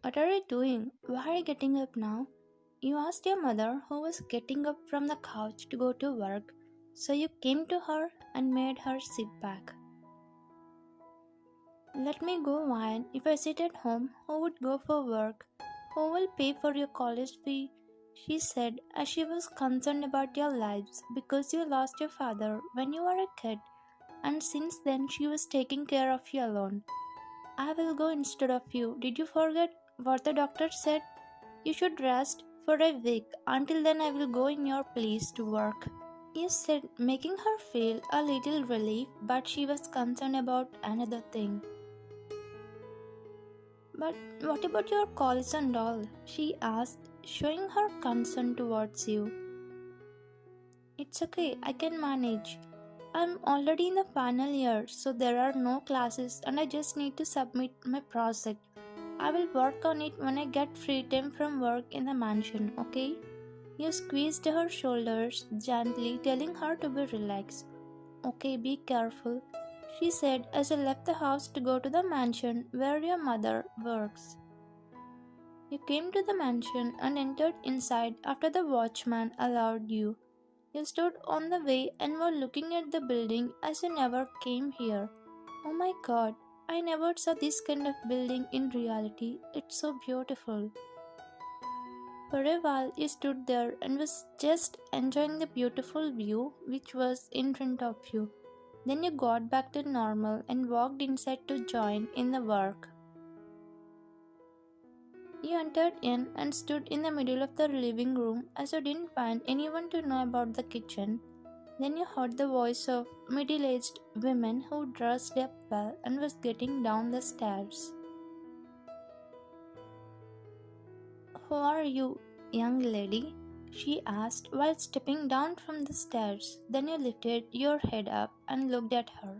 What are you doing? Why are you getting up now? You asked your mother, who was getting up from the couch to go to work, so you came to her and made her sit back. Let me go, Wine. If I sit at home, who would go for work? Who will pay for your college fee? She said, as she was concerned about your lives because you lost your father when you were a kid, and since then she was taking care of you alone. I will go instead of you. Did you forget what the doctor said? You should rest for a week. Until then, I will go in your place to work. You said, making her feel a little relief, but she was concerned about another thing. But what about your college and all? She asked, showing her concern towards you. It's okay, I can manage. I'm already in the final year, so there are no classes and I just need to submit my project. I will work on it when I get free time from work in the mansion, okay? You squeezed her shoulders gently, telling her to be relaxed. Okay, be careful, she said as I left the house to go to the mansion where your mother works. You came to the mansion and entered inside after the watchman allowed you. You stood on the way and were looking at the building as you never came here. Oh my god, I never saw this kind of building in reality. It's so beautiful. For a while, you stood there and was just enjoying the beautiful view which was in front of you. Then you got back to normal and walked inside to join in the work. You entered in and stood in the middle of the living room as you didn't want anyone to know about the kitchen. Then you heard the voice of middle-aged women who dressed up well and was getting down the stairs. Who are you, young lady? She asked while stepping down from the stairs. Then you lifted your head up and looked at her.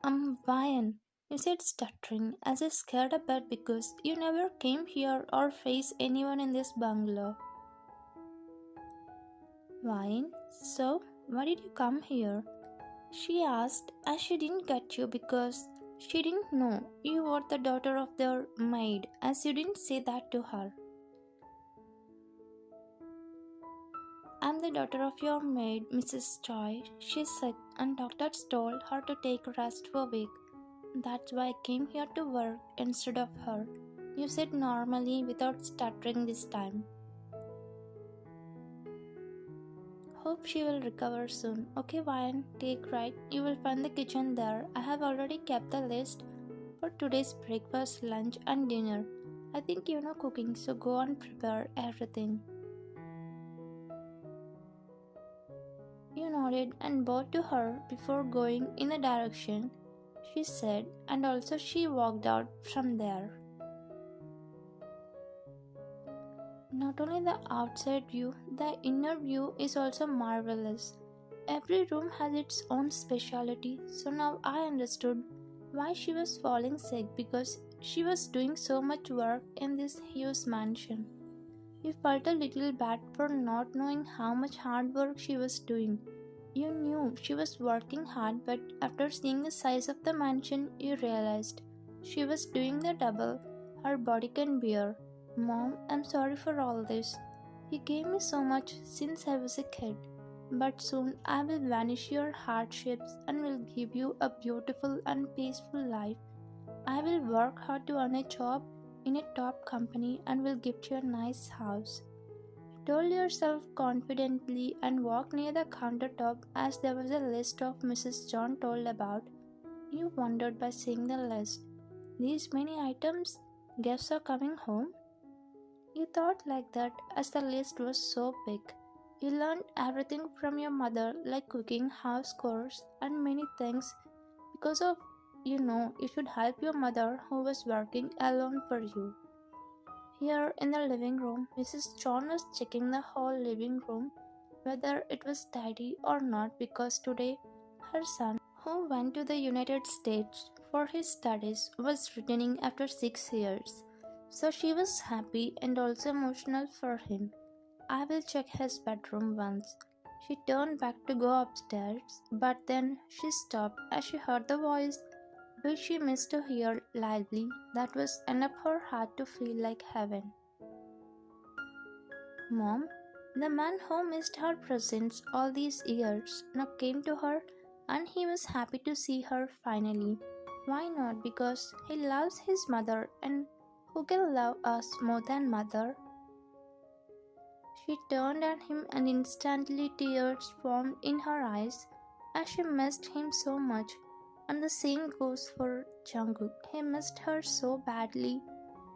I'm Ryan, you said, stuttering as if scared a bit because you never came here or faced anyone in this bungalow. Ryan, so why did you come here? She asked as she didn't get you because she didn't know you were the daughter of their maid, as you didn't say that to her. I'm the daughter of your maid, Mrs. Choi. She's sick and doctors told her to take rest for a week. That's why I came here to work instead of her. You said normally without stuttering this time. Hope she will recover soon. Okay, Ryan, take right. You will find the kitchen there. I have already kept the list for today's breakfast, lunch, and dinner. I think you know cooking, so go and prepare everything. You nodded and bowed to her before going in the direction she said, and also she walked out from there. Not only the outside view, the inner view is also marvelous. Every room has its own specialty, so now I understood why she was falling sick because she was doing so much work in this huge mansion. You felt a little bad for not knowing how much hard work she was doing. You knew she was working hard, but after seeing the size of the mansion, you realized she was doing the double her body can bear. Mom, I'm sorry for all this. You gave me so much since I was a kid, but soon I will vanish your hardships and will give you a beautiful and peaceful life. I will work hard to earn a job in a top company and will gift you a nice house. You told yourself confidently and walked near the countertop as there was a list of Mrs. John told about. You wondered by seeing the list. These many items? Guests are coming home? You thought like that as the list was so big. You learned everything from your mother, like cooking, house chores, and many things because of you should help your mother who was working alone for you. Here in the living room, Mrs. John was checking the whole living room whether it was tidy or not because today her son, who went to the United States for his studies, was returning after 6 years. So she was happy and also emotional for him. I will check his bedroom once. She turned back to go upstairs, but then she stopped as she heard the voice which she missed to hear loudly. That was enough for her heart to feel like heaven. Mom, the man who missed her presence all these years now came to her, and he was happy to see her finally. Why not? Because he loves his mother, and who can love us more than mother? She turned at him and instantly tears formed in her eyes as she missed him so much. And the same goes for Jungkook. He missed her so badly,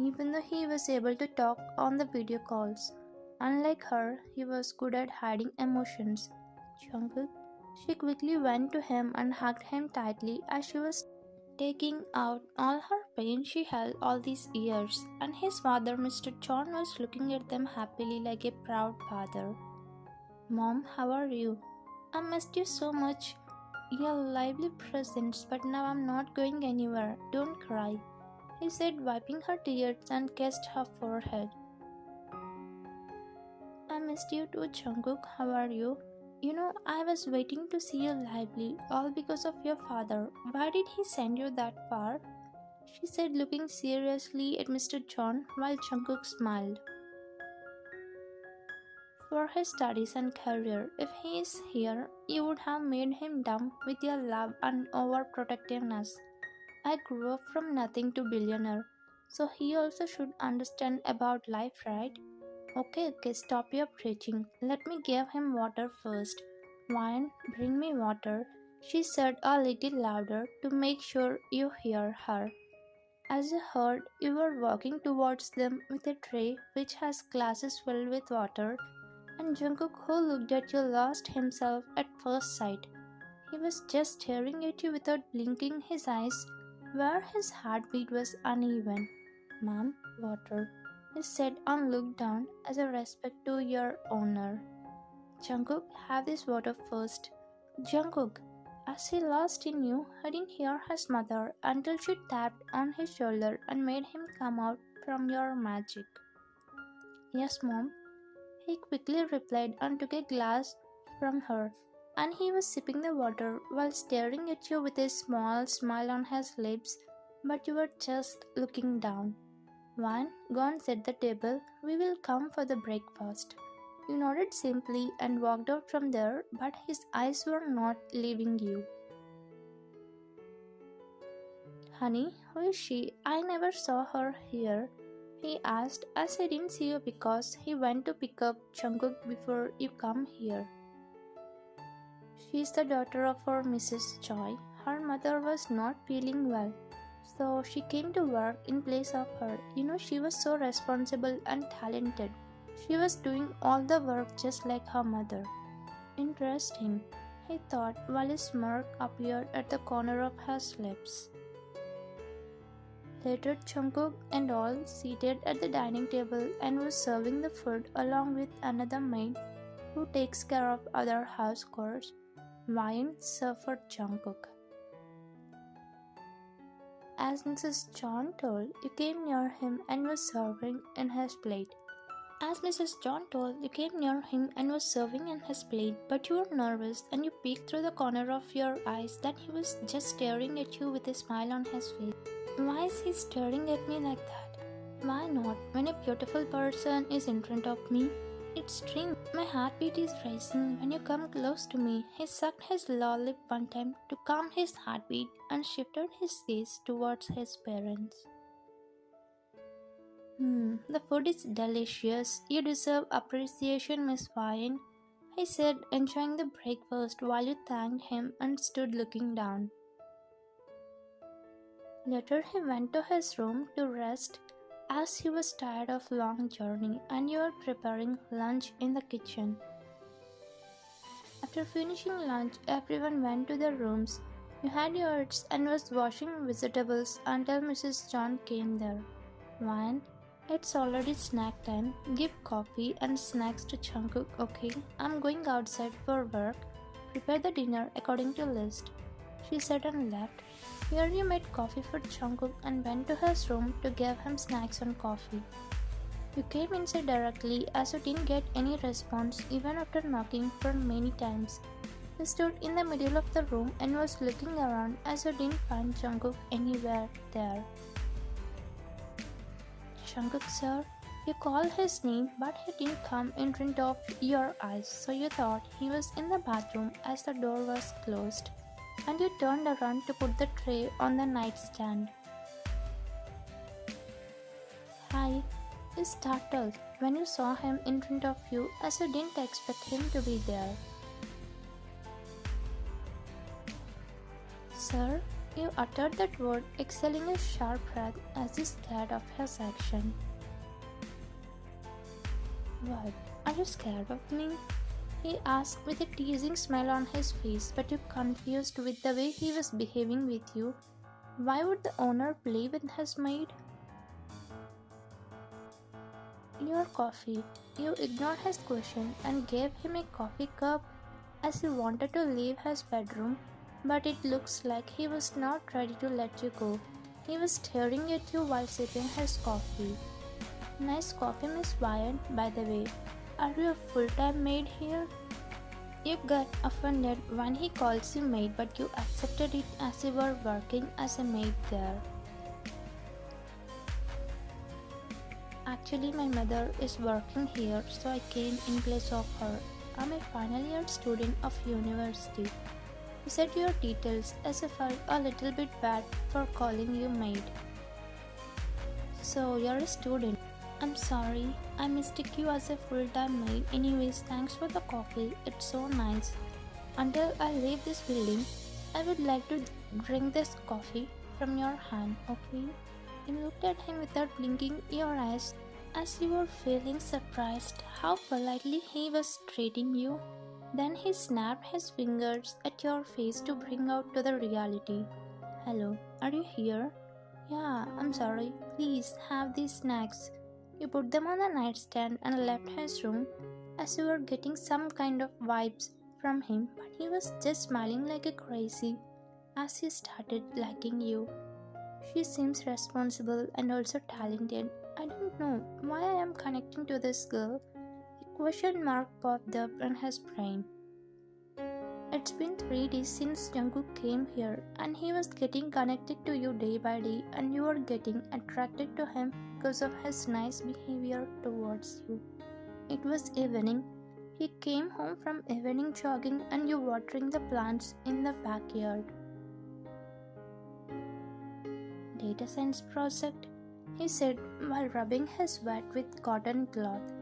even though he was able to talk on the video calls. Unlike her, he was good at hiding emotions. Jungkook, she quickly went to him and hugged him tightly as she was taking out all her pain she held all these years, and his father, Mr. John, was looking at them happily like a proud father. Mom, how are you? I missed you so much. Your lively presence, but now I'm not going anywhere. Don't cry, he said, wiping her tears and kissed her forehead. I missed you too, Jungkook. How are you? You know, I was waiting to see you lively, all because of your father. Why did he send you that far? She said, looking seriously at Mr. John while Jungkook smiled. For his studies and career, if he is here, you would have made him dumb with your love and overprotectiveness. I grew up from nothing to billionaire, so he also should understand about life, right? Okay, stop your preaching. Let me give him water first. Wine, bring me water, she said a little louder to make sure you hear her. As you heard, you were walking towards them with a tray which has glasses filled with water, and Jungkook, who looked at you, lost himself at first sight. He was just staring at you without blinking his eyes, where his heartbeat was uneven. Ma'am, water, he said and looked down as a respect to your owner. Jungkook, have this water first. Jungkook, as he lost in you, didn't hear his mother until she tapped on his shoulder and made him come out from your magic. Yes, Mom, he quickly replied and took a glass from her, and he was sipping the water while staring at you with a small smile on his lips, but you were just looking down. One, go and set the table, we will come for the breakfast. You nodded simply and walked out from there, but his eyes were not leaving you. Honey, who is she? I never saw her here, he asked, as I didn't see you because he went to pick up Jungkook before you come here. She's the daughter of our Mrs. Choi. Her mother was not feeling well, so she came to work in place of her. You know, she was so responsible and talented. She was doing all the work just like her mother. Interesting, he thought while a smirk appeared at the corner of his lips. Later, Jungkook and all seated at the dining table and was serving the food along with another maid who takes care of other house chores. Wine served for Jungkook. As Mrs. John told, you came near him and was serving in his plate. But you were nervous and you peeked through the corner of your eyes that he was just staring at you with a smile on his face. Why is he staring at me like that? Why not when a beautiful person is in front of me? It's strange. My heartbeat is racing when you come close to me. He sucked his lower lip one time to calm his heartbeat and shifted his gaze towards his parents. The food is delicious. You deserve appreciation, Miss Wine, he said, enjoying the breakfast while you thanked him and stood looking down. Later, he went to his room to rest as he was tired of long journey and you were preparing lunch in the kitchen. After finishing lunch, everyone went to their rooms. You had yours and was washing vegetables until Mrs. John came there. Wine, it's already snack time. Give coffee and snacks to Jungkook, okay? I'm going outside for work. Prepare the dinner according to list, she said and left. Here you made coffee for Jungkook and went to his room to give him snacks and coffee. You came inside directly as you didn't get any response even after knocking for many times. He stood in the middle of the room and was looking around as he didn't find Jungkook anywhere there. Jungkook, sir, you called his name, but he didn't come in front of your eyes, so you thought he was in the bathroom as the door was closed, and you turned around to put the tray on the nightstand. Hi, you startled when you saw him in front of you as you didn't expect him to be there. Sir, you uttered that word, exhaling a sharp breath as if scared of his action. What? Are you scared of me? He asked with a teasing smile on his face, but you confused with the way he was behaving with you. Why would the owner play with his maid? Your coffee. You ignored his question and gave him a coffee cup as he wanted to leave his bedroom, but it looks like he was not ready to let you go. He was staring at you while sipping his coffee. Nice coffee, Miss Wyatt, by the way. Are you a full-time maid here? You got offended when he calls you maid, but you accepted it as you were working as a maid there. Actually, my mother is working here, so I came in place of her. I'm a final year student of university. You said your details as I felt a little bit bad for calling you maid. So you're a student. I'm sorry, I mistook you as a full-time maid. Anyways, thanks for the coffee, it's so nice. Until I leave this building, I would like to drink this coffee from your hand, okay? You looked at him without blinking your eyes as you were feeling surprised how politely he was treating you. Then he snapped his fingers at your face to bring out to the reality. Hello, are you here? Yeah, I'm sorry. Please have these snacks. You put them on the nightstand and left his room as you were getting some kind of vibes from him, but he was just smiling like a crazy as he started liking you. She seems responsible and also talented. I don't know why I am connecting to this girl. A question mark popped up in his brain. It's been 3 days since Jungkook came here and he was getting connected to you day by day and you were getting attracted to him because of his nice behavior towards you. It was evening. He came home from evening jogging and you watering the plants in the backyard. Data science project, he said while rubbing his wet with cotton cloth.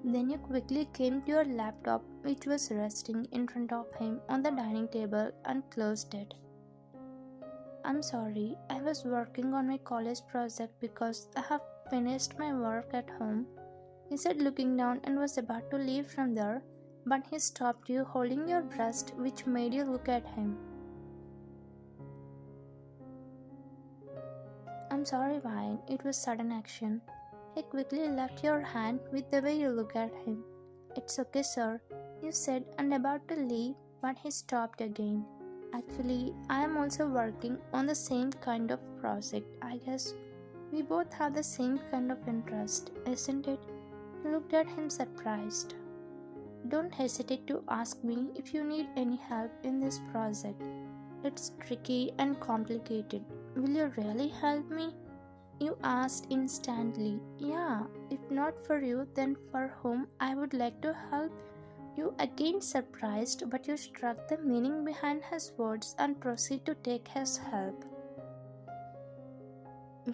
Then you quickly came to your laptop, which was resting in front of him on the dining table, and closed it. I'm sorry, I was working on my college project because I have finished my work at home, he said, looking down, and was about to leave from there, but he stopped you holding your breast, which made you look at him. I'm sorry, Vine, it was sudden action. He quickly left your hand with the way you look at him. It's okay, sir, you said, and about to leave, but he stopped again. Actually, I am also working on the same kind of project. I guess we both have the same kind of interest, isn't it? You looked at him surprised. Don't hesitate to ask me if you need any help in this project. It's tricky and complicated. Will you really help me? You asked instantly. Yeah, if not for you, then for whom I would like to help? You again surprised, but you struck the meaning behind his words and proceed to take his help.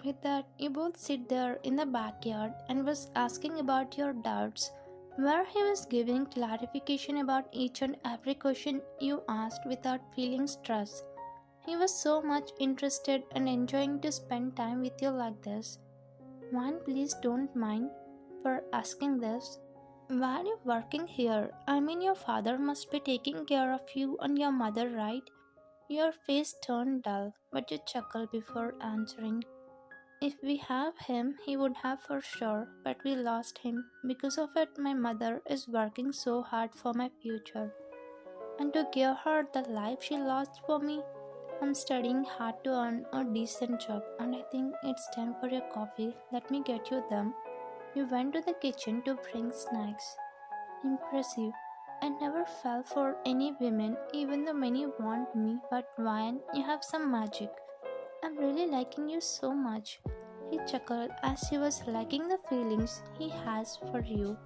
With that, you both sit there in the backyard and was asking about your doubts, where he was giving clarification about each and every question you asked without feeling stress. He was so much interested and enjoying to spend time with you like this. One, please don't mind for asking this. Why are you working here? I mean, your father must be taking care of you and your mother, right? Your face turned dull, but you chuckled before answering. If we have him, he would have for sure, but we lost him. Because of it, my mother is working so hard for my future. And to give her the life she lost for me, I'm studying hard to earn a decent job, and I think it's time for your coffee. Let me get you them. You went to the kitchen to bring snacks. Impressive. I never fell for any women, even though many want me, but Ryan, you have some magic. I'm really liking you so much. He chuckled as he was liking the feelings he has for you.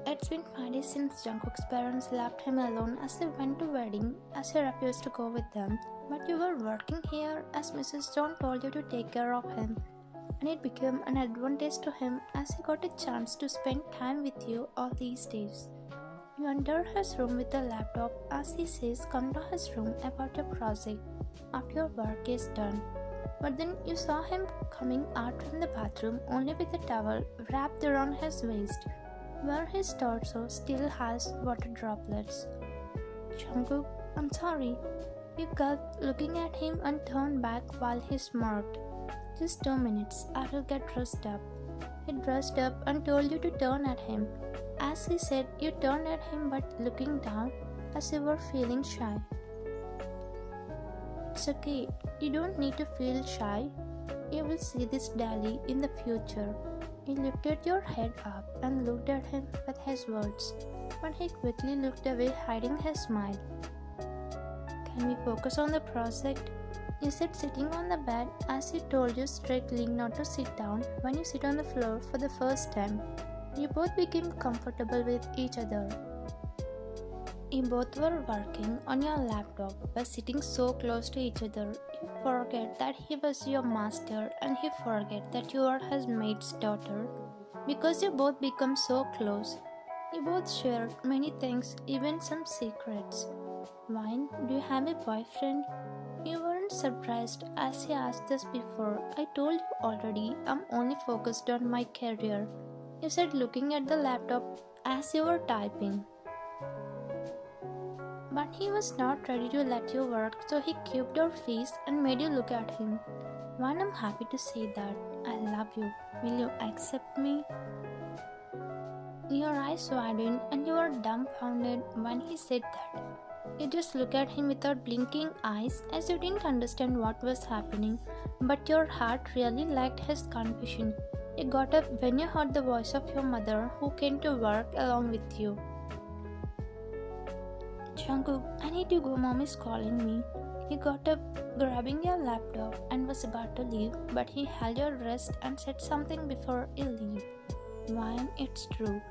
It's been 5 days since Jungkook's parents left him alone as they went to wedding as he refused to go with them. But you were working here as Mrs. John told you to take care of him. And it became an advantage to him as he got a chance to spend time with you all these days. You enter his room with a laptop as he says come to his room about your project after your work is done. But then you saw him coming out from the bathroom only with a towel wrapped around his waist, where his torso still has water droplets. Jungkook, I'm sorry. You gulped, looking at him and turned back while he smirked. Just 2 minutes, I will get dressed up. He dressed up and told you to turn at him. As he said, you turned at him but looking down as you were feeling shy. It's okay, you don't need to feel shy. You will see this daily in the future. He lifted your head up and looked at him with his words, but he quickly looked away, hiding his smile. Can we focus on the project? You said sitting on the bed as he told you strictly not to sit down when you sit on the floor for the first time. You both became comfortable with each other. You both were working on your laptop by sitting so close to each other. You forget that he was your master and he forget that you are his maid's daughter. Because you both become so close, you both shared many things, even some secrets. Wine, do you have a boyfriend? You weren't surprised as he asked this before. I told you already, I'm only focused on my career. You said looking at the laptop as you were typing. But he was not ready to let you work, so he cubed your face and made you look at him. One, I'm happy to say that. I love you. Will you accept me? Your eyes widened and you were dumbfounded when he said that. You just looked at him without blinking eyes as you didn't understand what was happening, but your heart really liked his confusion. You got up when you heard the voice of your mother who came to work along with you. Jungkook, I need to go, mom is calling me. He got up, grabbing your laptop and was about to leave, but he held your wrist and said something before you leave. Wine, it's true.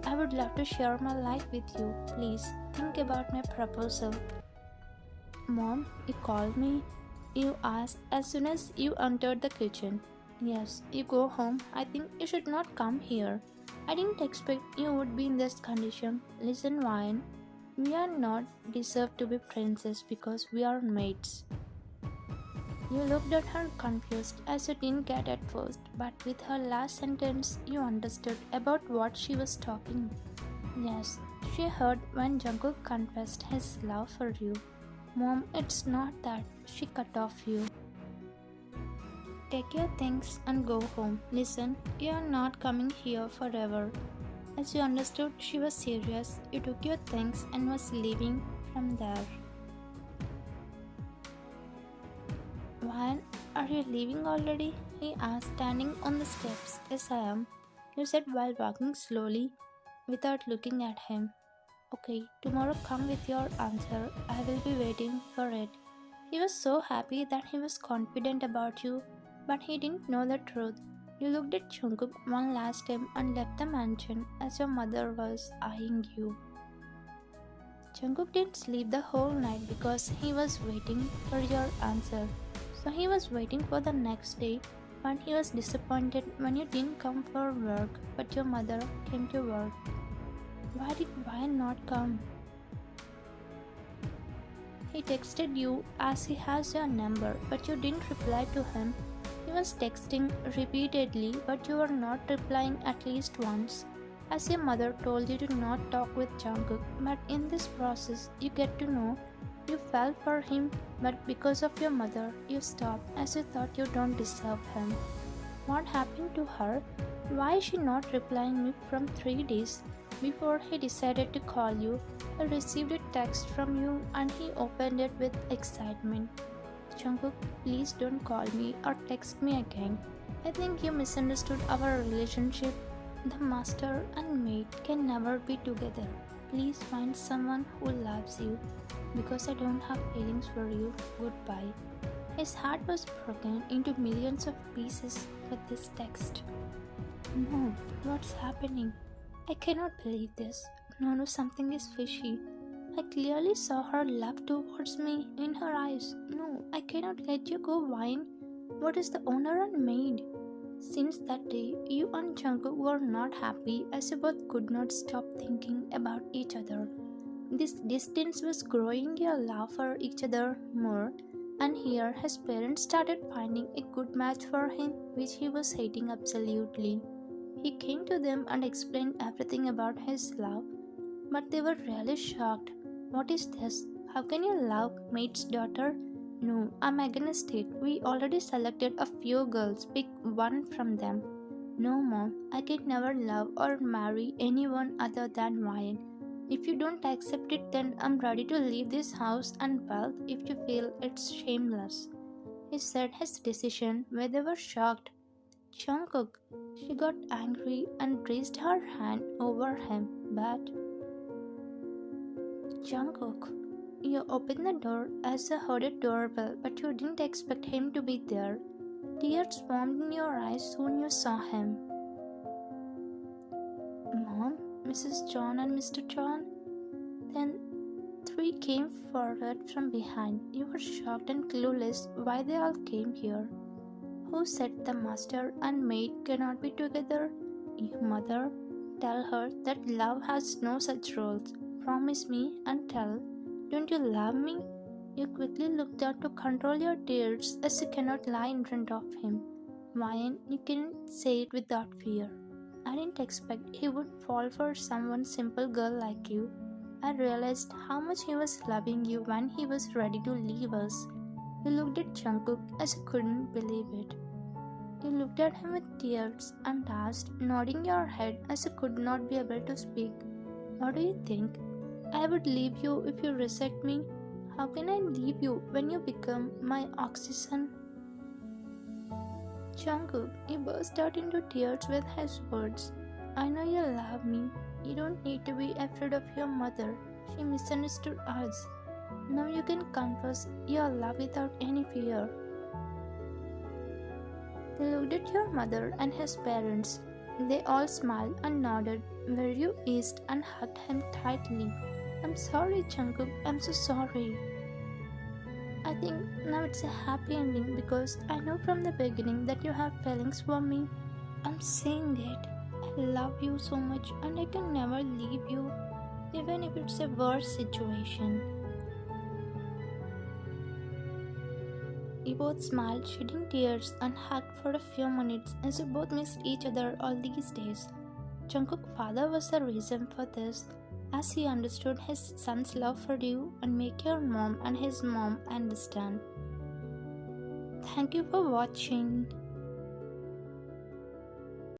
I would love to share my life with you. Please, think about my proposal. Mom, you called me? You asked as soon as you entered the kitchen. Yes, you go home. I think you should not come here. I didn't expect you would be in this condition. Listen, Wine. We are not deserved to be princes because we are maids. You looked at her confused as you didn't get at first, but with her last sentence you understood about what she was talking. Yes, she heard when Jungkook confessed his love for you. Mom, it's not that. She cut off you. Take your things and go home. Listen, you are not coming here forever. As you understood she was serious, you took your things and was leaving from there. Why are you leaving already? He asked, standing on the steps. Yes, I am. You said while walking slowly, without looking at him. Okay, tomorrow come with your answer. I will be waiting for it. He was so happy that he was confident about you, but he didn't know the truth. You looked at Jungkook one last time and left the mansion as your mother was eyeing you. Jungkook didn't sleep the whole night because he was waiting for your answer. So he was waiting for the next day, but he was disappointed when you didn't come for work, but your mother came to work. Why did Ryan not come? He texted you as he has your number, but you didn't reply to him. He was texting repeatedly, but you were not replying at least once, as your mother told you to not talk with Jungkook, but in this process you get to know you fell for him, but because of your mother, you stopped as you thought you don't deserve him. What happened to her? Why is she not replying me from 3 days? Before he decided to call you, he received a text from you and he opened it with excitement. Jungkook, please don't call me or text me again. I think you misunderstood our relationship. The master and maid can never be together. Please find someone who loves you because I don't have feelings for you. Goodbye. His heart was broken into millions of pieces with this text. No, what's happening? I cannot believe this. No, no, something is fishy. I clearly saw her love towards me in her eyes. No, I cannot let you go, Wine. What is the honor and maid? Since that day, you and Jungkook were not happy as you both could not stop thinking about each other. This distance was growing your love for each other more, and here his parents started finding a good match for him, which he was hating absolutely. He came to them and explained everything about his love, but they were really shocked. What is this? How can you love Maid's daughter? No, I'm against it. We already selected a few girls. Pick one from them. No, Mom, I can never love or marry anyone other than Ryan. If you don't accept it, then I'm ready to leave this house and wealth if you feel it's shameless. He said his decision where they were shocked. Jungkook, she got angry and raised her hand over him, but Jungkook, you opened the door as I heard a doorbell, but you didn't expect him to be there. Tears formed in your eyes soon you saw him. Mom, Mrs. John and Mr. John? Then three came forward from behind. You were shocked and clueless why they all came here. Who said the master and maid cannot be together? You mother, tell her that love has no such rules. Promise me and tell. Don't you love me? You quickly looked down to control your tears as you cannot lie in front of him. Ryan, you can't say it without fear. I didn't expect he would fall for someone simple girl like you. I realized how much he was loving you when he was ready to leave us. You looked at Jungkook as you couldn't believe it. You looked at him with tears and asked, nodding your head as you could not be able to speak. What do you think? I would leave you if you reject me? How can I leave you when you become my oxygen? Jungkook, he burst out into tears with his words. I know you love me. You don't need to be afraid of your mother. She misunderstood us. Now you can confess your love without any fear. They looked at your mother and his parents. They all smiled and nodded, where you eased and hugged him tightly. I'm sorry, Jungkook. I'm so sorry. I think now it's a happy ending because I know from the beginning that you have feelings for me. I'm saying it. I love you so much and I can never leave you, even if it's a worse situation. You both smiled, shedding tears, and hugged for a few minutes as you both missed each other all these days. Jungkook's father was the reason for this, as he understood his son's love for you and make your mom and his mom understand. Thank you for watching.